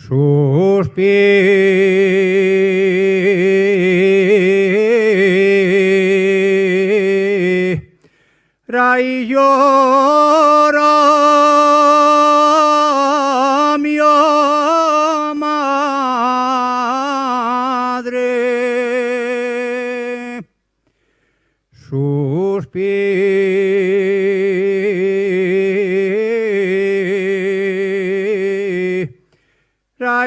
sus pies. Y llora mi madre, sus pies.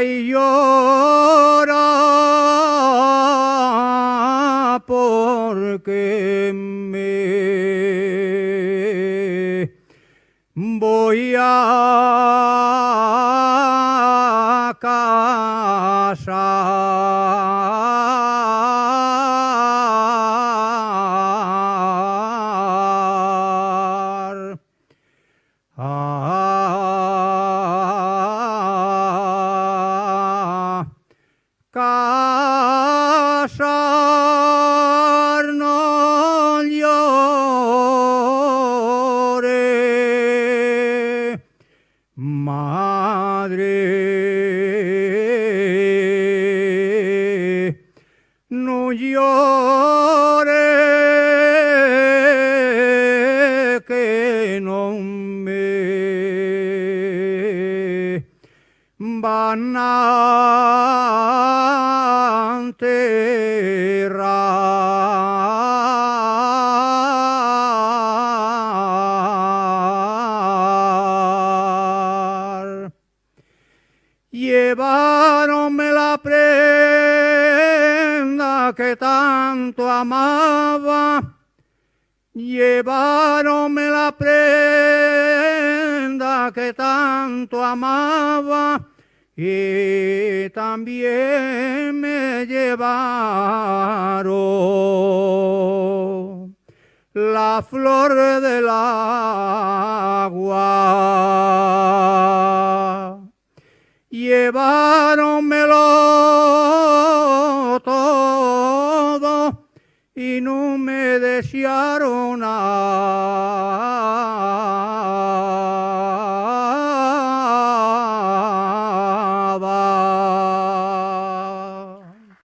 Y llora porque me voy a casar. Casar no llore, madre, no llore que no me van a enterrar. Llevaronme la prenda que tanto amaba, llevaronme la prenda que tanto amaba, y también me llevaron la flor del agua. Lleváronmelo todo y no me desearon nada.